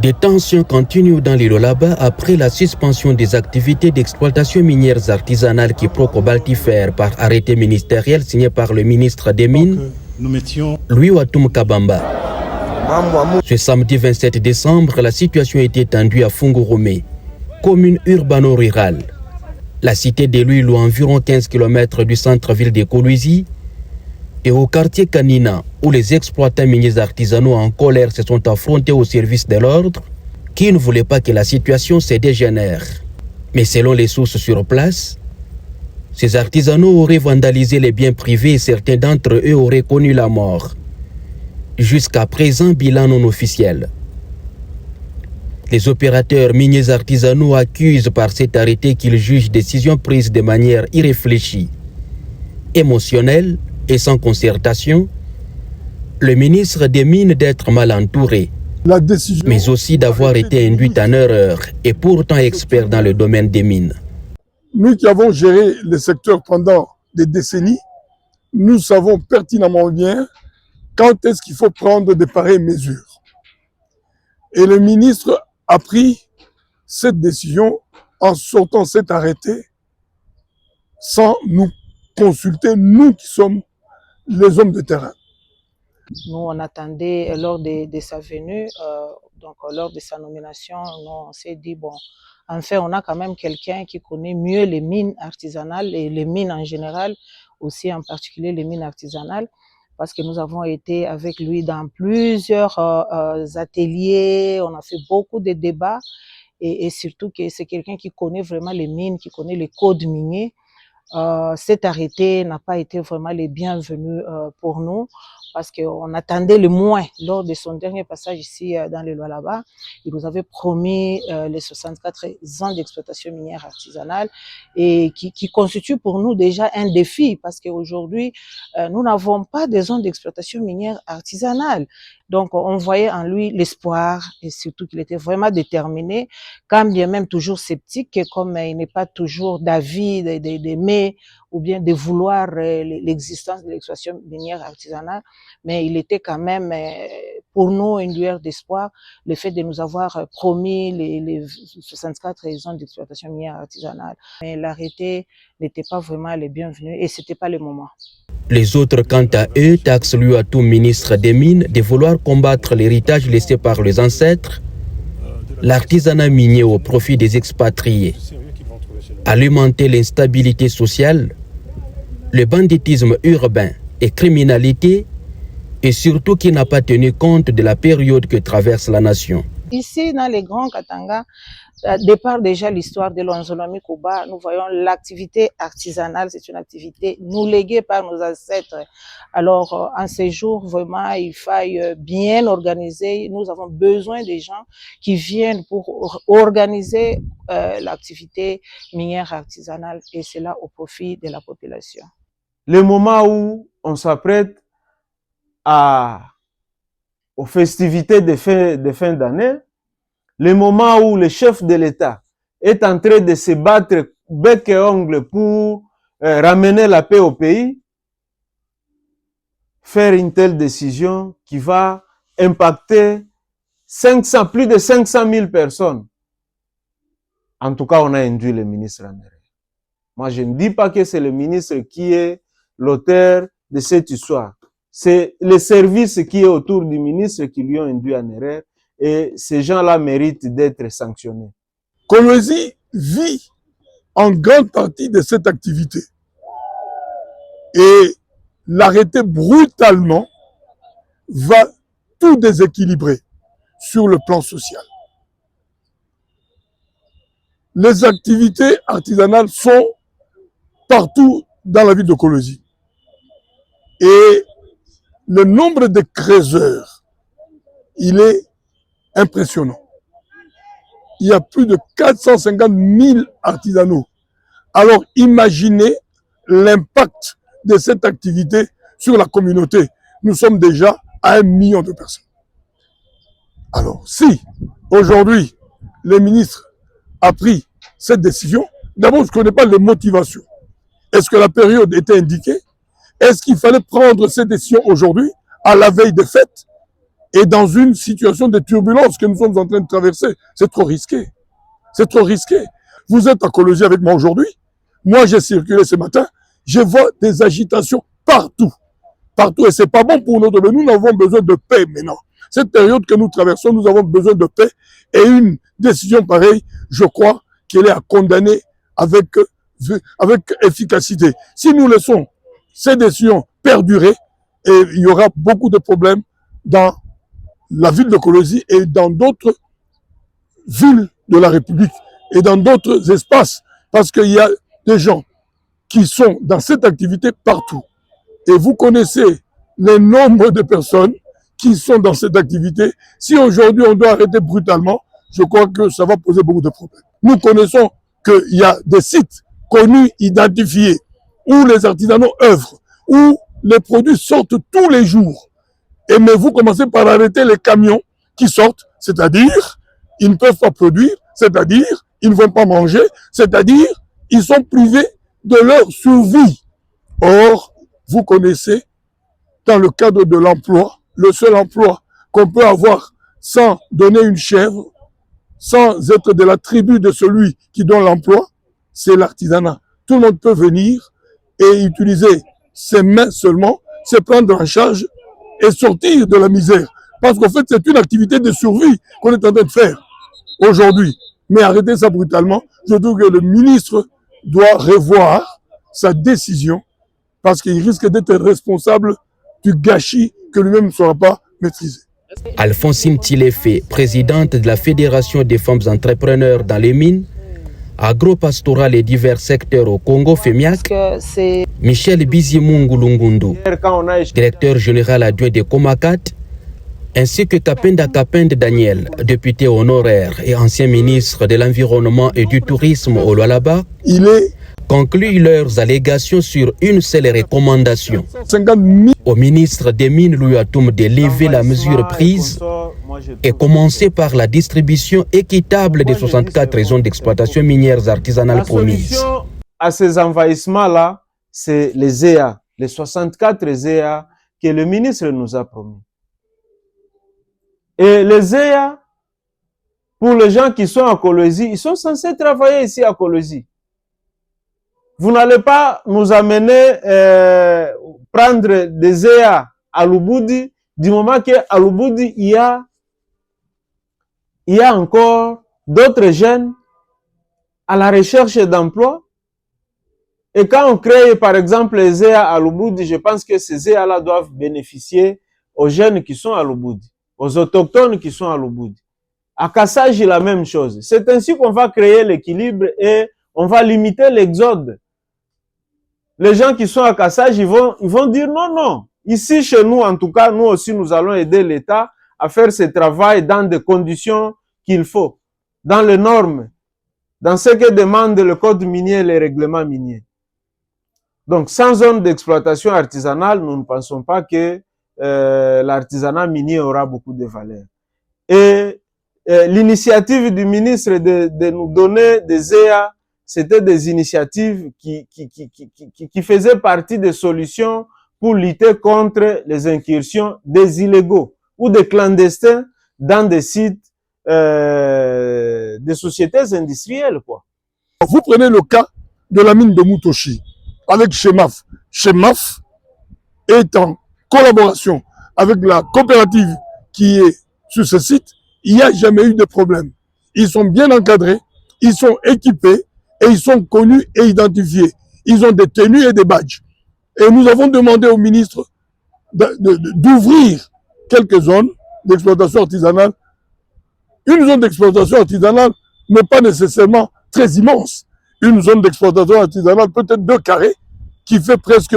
Des tensions continuent dans les Lualaba après la suspension des activités d'exploitation minières artisanales qui Baltifère par arrêté ministériel signé par le ministre des Mines, Louis Watoum Kabamba. Ce samedi 27 décembre, la situation était tendue à Fungurumé, commune urbano-rurale. La cité de Louilou, environ 15 km du centre-ville de Kolwezi, et au quartier Kanina, où les exploitants miniers artisanaux en colère se sont affrontés au service de l'ordre, qui ne voulaient pas que la situation se dégénère. Mais selon les sources sur place, ces artisanaux auraient vandalisé les biens privés et certains d'entre eux auraient connu la mort. Jusqu'à présent, bilan non officiel. Les opérateurs miniers artisanaux accusent par cet arrêté qu'ils jugent décision prise de manière irréfléchie, émotionnelle et sans concertation, le ministre des Mines d'être mal entouré, mais aussi d'avoir été induit en erreur et pourtant expert dans le domaine des mines. Nous qui avons géré le secteur pendant des décennies, nous savons pertinemment bien quand est-ce qu'il faut prendre de pareilles mesures. Et le ministre a pris cette décision en sortant cet arrêté sans nous consulter, nous qui sommes les hommes de terrain. Nous, on attendait lors de sa venue, donc lors de sa nomination, nous, on s'est dit, bon, en fait, on a quand même quelqu'un qui connaît mieux les mines artisanales et les mines en général, aussi en particulier les mines artisanales, parce que nous avons été avec lui dans plusieurs ateliers, on a fait beaucoup de débats, et surtout que c'est quelqu'un qui connaît vraiment les mines, qui connaît les codes miniers. Cet arrêté n'a pas été vraiment les bienvenus pour nous parce qu'on attendait le moins lors de son dernier passage ici dans les Lualaba. Il nous avait promis les 64 ans d'exploitation minière artisanale et qui constitue pour nous déjà un défi parce qu'aujourd'hui, nous n'avons pas de zone d'exploitation minière artisanale. Donc, on voyait en lui l'espoir et surtout qu'il était vraiment déterminé, quand bien même toujours sceptique, comme il n'est pas toujours d'avis, d'aimer ou bien de vouloir l'existence de l'exploitation minière artisanale, mais il était quand même pour nous une lueur d'espoir, le fait de nous avoir promis les 64 raisons d'exploitation minière artisanale. Mais l'arrêté n'était pas vraiment le bienvenu et c'était pas le moment. Les autres, quant à eux, taxent Louis Watoum, ministre des Mines, de vouloir combattre l'héritage laissé par les ancêtres, l'artisanat minier au profit des expatriés, alimenter l'instabilité sociale, le banditisme urbain et criminalité, et surtout qui n'a pas tenu compte de la période que traverse la nation. Ici, dans les Grands Katanga, départ déjà l'histoire de l'Anzolomi Kuba, nous voyons l'activité artisanale, c'est une activité nous léguée par nos ancêtres. Alors, en ces jours, vraiment, il faille bien organiser. Nous avons besoin des gens qui viennent pour organiser l'activité minière artisanale et cela au profit de la population. Le moment où on s'apprête aux festivités de fin d'année, le moment où le chef de l'État est en train de se battre bec et ongle pour ramener la paix au pays, faire une telle décision qui va impacter plus de 500 000 personnes. En tout cas, on a induit le ministre en erreur. Moi, je ne dis pas que c'est le ministre qui est l'auteur de cette histoire. C'est le service qui est autour du ministre qui lui ont induit en erreur et ces gens-là méritent d'être sanctionnés. Kolwezi vit en grande partie de cette activité. Et l'arrêter brutalement va tout déséquilibrer sur le plan social. Les activités artisanales sont partout dans la ville de Kolwezi. Et le nombre de creuseurs, il est impressionnant. Il y a plus de 450 000 artisanaux. Alors imaginez l'impact de cette activité sur la communauté. Nous sommes déjà à 1 million de personnes. Alors si aujourd'hui le ministre a pris cette décision, d'abord je ne connais pas les motivations. Est-ce que la période était indiquée? Est-ce qu'il fallait prendre cette décision aujourd'hui, à la veille des fêtes? et dans une situation de turbulence que nous sommes en train de traverser. C'est trop risqué. C'est trop risqué. Vous êtes à Colosie avec moi aujourd'hui. Moi, j'ai circulé ce matin. Je vois des agitations partout. Partout. Et c'est pas bon pour notre pays. Nous avons besoin de paix maintenant. Cette période que nous traversons, nous avons besoin de paix. Et une décision pareille, je crois qu'elle est à condamner avec efficacité. Si nous laissons ces décisions perdurer, et il y aura beaucoup de problèmes dans la ville de Colosie et dans d'autres villes de la République et dans d'autres espaces, parce qu'il y a des gens qui sont dans cette activité partout. Et vous connaissez le nombre de personnes qui sont dans cette activité. Si aujourd'hui on doit arrêter brutalement, je crois que ça va poser beaucoup de problèmes. Nous connaissons qu'il y a des sites connus, identifiés, où les artisanaux œuvrent, où les produits sortent tous les jours. Et mais vous commencez par arrêter les camions qui sortent, c'est-à-dire ils ne peuvent pas produire, c'est-à-dire ils ne vont pas manger, c'est-à-dire ils sont privés de leur survie. Or, vous connaissez, dans le cadre de l'emploi, le seul emploi qu'on peut avoir sans donner une chèvre, sans être de la tribu de celui qui donne l'emploi, c'est l'artisanat. Tout le monde peut venir et utiliser ses mains seulement, se prendre en charge et sortir de la misère. Parce qu'en fait, c'est une activité de survie qu'on est en train de faire aujourd'hui. Mais arrêter ça brutalement, je trouve que le ministre doit revoir sa décision parce qu'il risque d'être responsable du gâchis que lui-même ne saura pas maîtriser. Alphonsine Tilefe, présidente de la Fédération des femmes entrepreneurs dans les mines, agro-pastoral et divers secteurs au Congo, FEMIAC, Michel Bizimungu, directeur général adjoint de Comacat, ainsi que Kapenda Daniel, député honoraire et ancien ministre de l'Environnement et du Tourisme au Lualaba, concluent leurs allégations sur une seule recommandation. Au ministre des Mines, Louis Atoum, de lever la mesure prise et commencer par la distribution équitable des 64 zones d'exploitation minières artisanales promises. La solution à ces envahissements-là, c'est les EA, les 64 EA que le ministre nous a promis. Et les EA, pour les gens qui sont à Colosie, ils sont censés travailler ici à Colosie. Vous n'allez pas nous amener prendre des EA à Lubudi du moment qu'à Lubudi, il y a encore d'autres jeunes à la recherche d'emploi. Et quand on crée, par exemple, les EA à Lubudi, je pense que ces EA-là doivent bénéficier aux jeunes qui sont à Lubudi, aux autochtones qui sont à Lubudi. À Kassaj, la même chose. C'est ainsi qu'on va créer l'équilibre et on va limiter l'exode. Les gens qui sont à Kassaj, ils vont dire non, non. Ici, chez nous, en tout cas, nous aussi, nous allons aider l'État à faire ce travail dans des conditions qu'il faut, dans les normes, dans ce que demande le code minier et les règlements miniers. Donc, sans zone d'exploitation artisanale, nous ne pensons pas que l'artisanat minier aura beaucoup de valeur. Et l'initiative du ministre de nous donner des EA, c'était des initiatives qui faisaient partie des solutions pour lutter contre les incursions des illégaux ou des clandestins dans des sites des sociétés industrielles, quoi. Vous prenez le cas de la mine de Mutoshi avec Chemaf. Chemaf est en collaboration avec la coopérative qui est sur ce site. Il n'y a jamais eu de problème. Ils sont bien encadrés, ils sont équipés et ils sont connus et identifiés. Ils ont des tenues et des badges. Et nous avons demandé au ministre d'ouvrir quelques zones d'exploitation artisanale. Une zone d'exploitation artisanale n'est pas nécessairement très immense. Une zone d'exploitation artisanale peut être 2 carrés, qui fait presque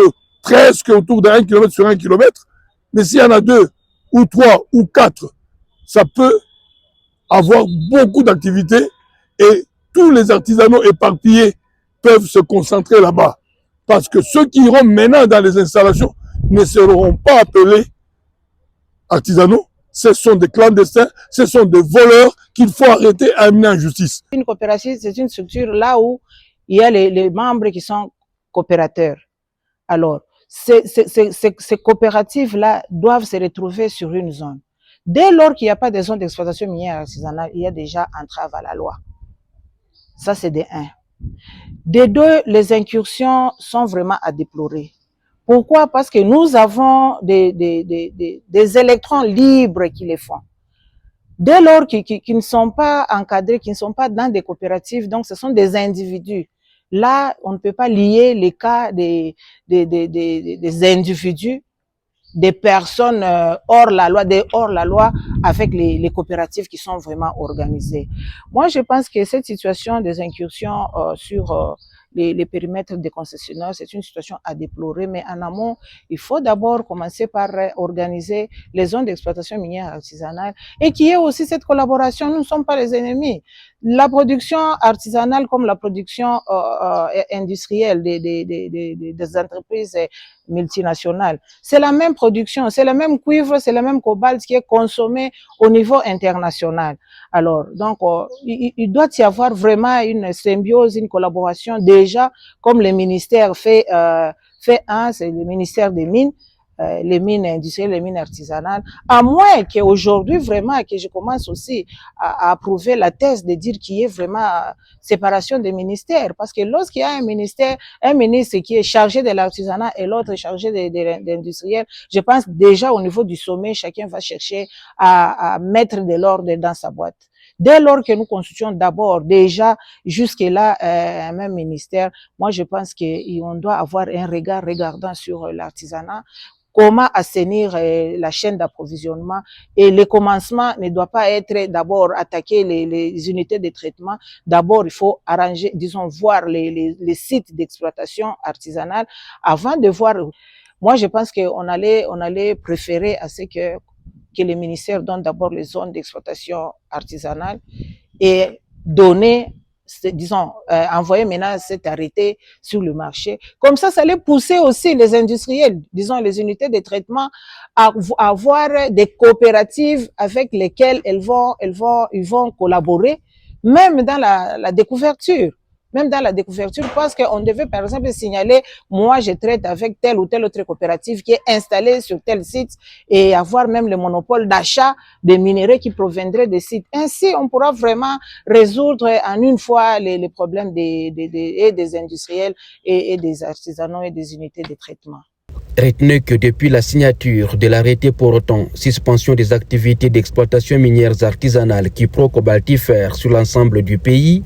autour d'1 km sur 1 km. Mais s'il y en a 2 ou 3 ou 4, ça peut avoir beaucoup d'activités et tous les artisanaux éparpillés peuvent se concentrer là-bas. Parce que ceux qui iront maintenant dans les installations ne seront pas appelés artisanaux. Ce sont des clandestins, ce sont des voleurs qu'il faut arrêter et amener en justice. Une coopérative, c'est une structure là où il y a les membres qui sont coopérateurs. Alors, ces coopératives-là doivent se retrouver sur une zone. Dès lors qu'il n'y a pas de zone d'exploitation minière artisanale, il y a déjà entrave à la loi. Ça, c'est de 1. De 2, les incursions sont vraiment à déplorer. Pourquoi? Parce que nous avons des électrons libres qui les font. Dès lors qu'ils ne sont pas encadrés, qui ne sont pas dans des coopératives, donc ce sont des individus. Là, on ne peut pas lier les cas des individus, des personnes hors la loi avec les coopératives qui sont vraiment organisées. Moi, je pense que cette situation des incursions sur les périmètres des concessionnaires, c'est une situation à déplorer, mais en amont, il faut d'abord commencer par organiser les zones d'exploitation minière artisanale et qu'il y ait aussi cette collaboration. Nous ne sommes pas les ennemis. La production artisanale comme la production industrielle des entreprises multinationales, c'est la même production, c'est le même cuivre, c'est le même cobalt qui est consommé au niveau international. Alors, donc, il doit y avoir vraiment une symbiose, une collaboration déjà, comme le ministère fait un, c'est le ministère des Mines, les mines industrielles, les mines artisanales, à moins qu'aujourd'hui vraiment, que je commence aussi à approuver la thèse de dire qu'il y ait vraiment séparation des ministères, parce que lorsqu'il y a un ministre qui est chargé de l'artisanat et l'autre chargé de l'industriel, je pense déjà au niveau du sommet, chacun va chercher à mettre de l'ordre dans sa boîte. Dès lors que nous constituons d'abord déjà jusque-là un même ministère, moi je pense qu'on doit avoir un regard regardant sur l'artisanat, comment assainir la chaîne d'approvisionnement, et le commencement ne doit pas être d'abord attaquer les unités de traitement. D'abord, il faut arranger, disons, voir les sites d'exploitation artisanale avant de voir. Moi, je pense qu'on allait préférer à ce que les ministères donnent d'abord les zones d'exploitation artisanale et donner, disons, envoyer maintenant cet arrêté sur le marché. Comme ça allait pousser aussi les industriels, disons les unités de traitement, à avoir des coopératives avec lesquelles ils vont collaborer, même dans la découverture. Même dans la découverture, parce qu'on devait par exemple signaler, moi je traite avec telle ou telle autre coopérative qui est installée sur tel site, et avoir même le monopole d'achat des minerais qui proviendraient des sites. Ainsi, on pourra vraiment résoudre en une fois les problèmes des industriels et des artisanaux et des unités de traitement. Retenez que depuis la signature de l'arrêté portant suspension des activités d'exploitation minières artisanales Kypro-Cobaltifère sur l'ensemble du pays,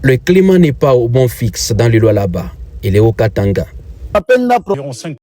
le climat n'est pas au bon fixe dans le Lualaba et les Haut-Katanga.